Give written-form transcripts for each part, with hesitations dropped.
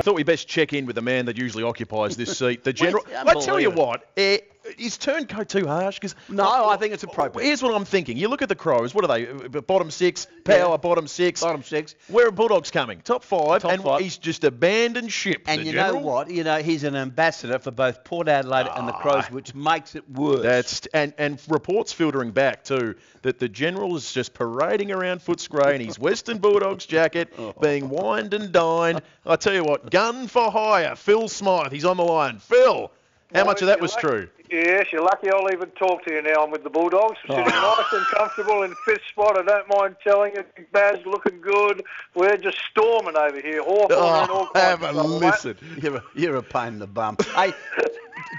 thought we best check in with the man that usually occupies this seat, the general. Well, I tell you what, is turncoat too harsh? No, I think it's appropriate. Here's what I'm thinking. You look at the Crows. What are they? Bottom six, power, bottom six. Bottom six. Where are Bulldogs coming? Top five. Top five. He's just abandoned ship. And the you general. know what? He's an ambassador for both Port Adelaide and the Crows, which makes it worse. And reports filtering back too that the general is just parading around Footscray in his Western Bulldogs jacket, being wined and dined. I tell you what, gun for hire. Phil Smyth, he's on the line. Phil, how much of that was true? Yes, you're lucky I'll even talk to you now. I'm with the Bulldogs, sitting nice and comfortable in fifth spot. I don't mind telling you, Baz looking good. We're just storming over here. Hawthorn and all kinds have of a stuff, listen. You're a pain in the bum. Hey,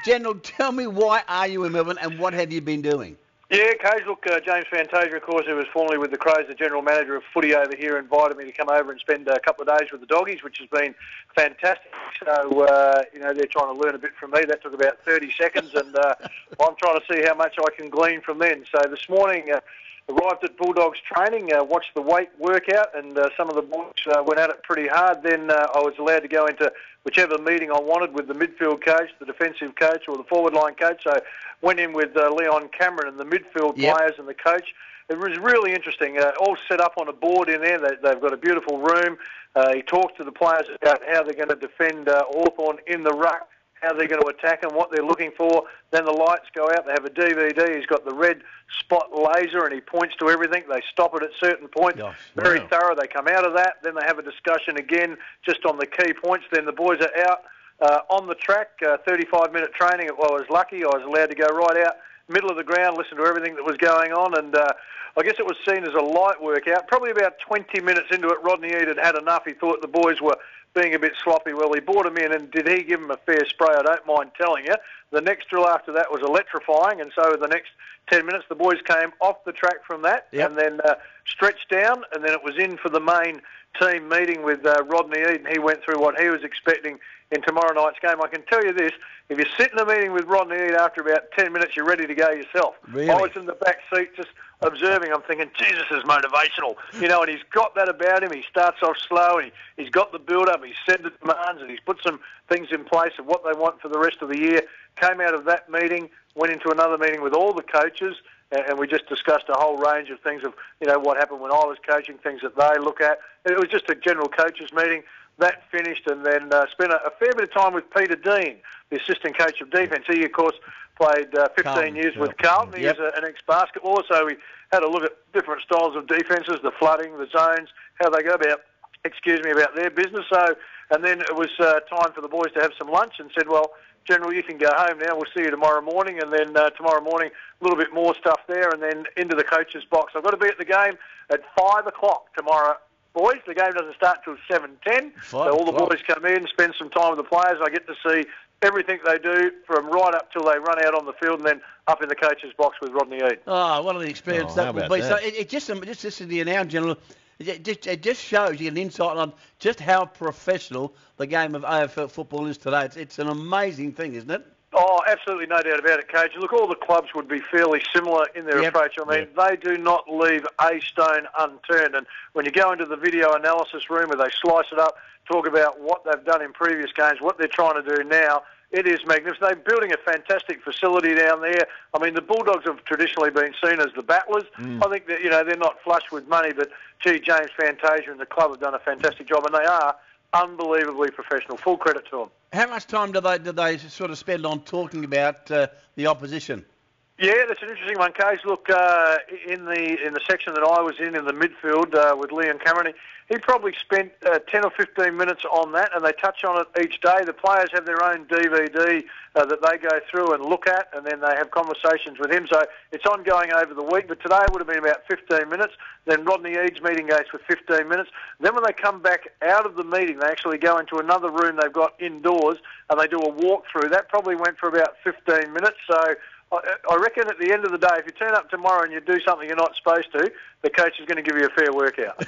General, tell me, why are you in Melbourne and what have you been doing? Yeah, Coach, look, James Fantasia, of course, who was formerly with the Crows, the general manager of footy over here, invited me to come over and spend a couple of days with the doggies, which has been fantastic. So, they're trying to learn a bit from me. That took about 30 seconds, and I'm trying to see how much I can glean from them. So this morning, arrived at Bulldogs training, watched the weight workout, and some of the boys went at it pretty hard. Then I was allowed to go into whichever meeting I wanted with the midfield coach, the defensive coach, or the forward line coach. So went in with Leon Cameron and the midfield players and the coach. It was really interesting. All set up on a board in there. They've got a beautiful room. He talked to the players about how they're going to defend Hawthorn in the ruck, how they're going to attack and what they're looking for. Then the lights go out. They have a DVD. He's got the red spot laser and he points to everything. They stop it at certain points. Very thorough. They come out of that. Then they have a discussion again just on the key points. Then the boys are out on the track, 35-minute training. Well, I was lucky. I was allowed to go right out, middle of the ground, listen to everything that was going on. And I guess it was seen as a light workout. Probably about 20 minutes into it, Rodney Eade had had enough. He thought the boys were being a bit sloppy. Well, he brought him in, and did he give him a fair spray? I don't mind telling you. The next drill after that was electrifying, and so the next 10 minutes the boys came off the track from that and then stretched down, and then it was in for the main team meeting with Rodney Eade, and he went through what he was expecting in tomorrow night's game. I can tell you this, if you sit in a meeting with Rodney Eade after about 10 minutes, you're ready to go yourself. Really? I was in the back seat just observing. I'm thinking, Jesus is motivational. And he's got that about him. He starts off slow, and he's got the build-up. He's set the demands, and he's put some things in place of what they want for the rest of the year. Came out of that meeting, went into another meeting with all the coaches, and we just discussed a whole range of things of, what happened when I was coaching, things that they look at. It was just a general coaches meeting. That finished, and then spent a fair bit of time with Peter Dean, the assistant coach of defence. He, of course, played 15 years with Carlton. He was an ex-basketballer, so we had a look at different styles of defences, the flooding, the zones, how they go about their business. So, and then it was time for the boys to have some lunch, and said, well, General, you can go home now. We'll see you tomorrow morning. And then tomorrow morning, a little bit more stuff there, and then into the coach's box. I've got to be at the game at 5 o'clock tomorrow. Boys, the game doesn't start till 7:10, so all the boys come in, spend some time with the players. I get to see everything they do from right up till they run out on the field, and then up in the coach's box with Rodney Eade. Oh, what an experience that will be. So it just listening to you now, General, it just shows you an insight on just how professional the game of AFL football is today. It's an amazing thing, isn't it? Oh, absolutely, no doubt about it, Coach. Look, all the clubs would be fairly similar in their approach. I mean, they do not leave a stone unturned. And when you go into the video analysis room where they slice it up, talk about what they've done in previous games, what they're trying to do now, it is magnificent. They're building a fantastic facility down there. I mean, the Bulldogs have traditionally been seen as the battlers. I think that, they're not flush with money, but, James Fantasia and the club have done a fantastic job, and they are unbelievably professional. Full credit to them. How much time do they sort of spend on talking about the opposition? Yeah, that's an interesting one, Case. Look, in the section that I was in the midfield with Leon Cameron, he probably spent 10 or 15 minutes on that, and they touch on it each day. The players have their own DVD that they go through and look at, and then they have conversations with him. So it's ongoing over the week, but today it would have been about 15 minutes. Then Rodney Eade's meeting goes for 15 minutes. Then when they come back out of the meeting, they actually go into another room they've got indoors, and they do a walkthrough. That probably went for about 15 minutes. So I reckon at the end of the day, if you turn up tomorrow and you do something you're not supposed to, the coach is going to give you a fair workout.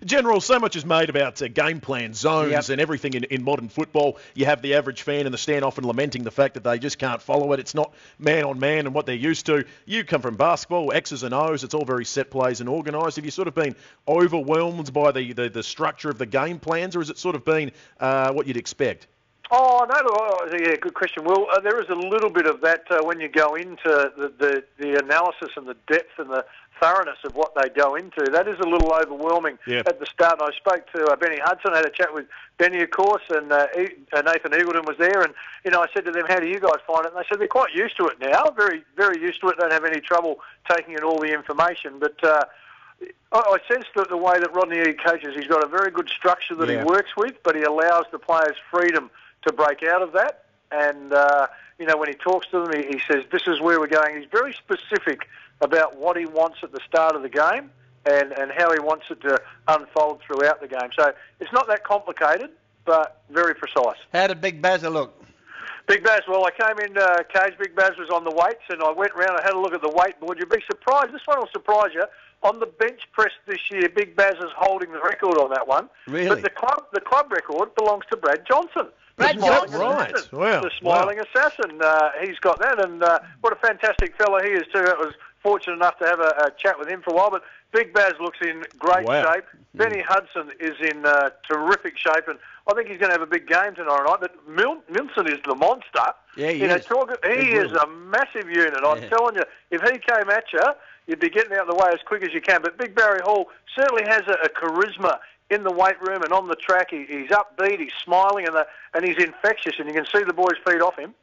General, so much is made about game plan, zones and everything in modern football. You have the average fan in the stand often lamenting the fact that they just can't follow it. It's not man on man and what they're used to. You come from basketball, X's and O's. It's all very set plays and organised. Have you sort of been overwhelmed by the structure of the game plans, or has it sort of been what you'd expect? Oh, no, yeah, good question, Will. There is a little bit of that when you go into the analysis and the depth and the thoroughness of what they go into. That is a little overwhelming at the start. And I spoke to Benny Hudson, I had a chat with Benny, of course, and Nathan Eagleton was there. And, I said to them, how do you guys find it? And they said they're quite used to it now, very, very used to it, don't have any trouble taking in all the information. But I sense that the way that Rodney Eade coaches, he's got a very good structure that he works with, but he allows the players freedom to break out of that. And, when he talks to them, he says, this is where we're going. He's very specific about what he wants at the start of the game and how he wants it to unfold throughout the game. So it's not that complicated, but very precise. How did Big Bazza look? Big Baz, well, I came in cage. Big Baz was on the weights, and I went round and had a look at the weight board. You'd be surprised. This one will surprise you. On the bench press this year, Big Baz is holding the record on that one. Really? But the club record belongs to Brad Johnson. Brad Johnson, right? Wow. The smiling assassin. He's got that, and what a fantastic fella he is too. I was fortunate enough to have a chat with him for a while. But Big Baz looks in great shape. Benny Hudson is in terrific shape, and I think he's going to have a big game tomorrow night. But Milson is the monster. Yeah, he is. He is a massive unit. I'm telling you, if he came at you, you'd be getting out of the way as quick as you can. But Big Barry Hall certainly has a charisma in the weight room and on the track. He's upbeat, he's smiling, and he's infectious, and you can see the boys feed off him.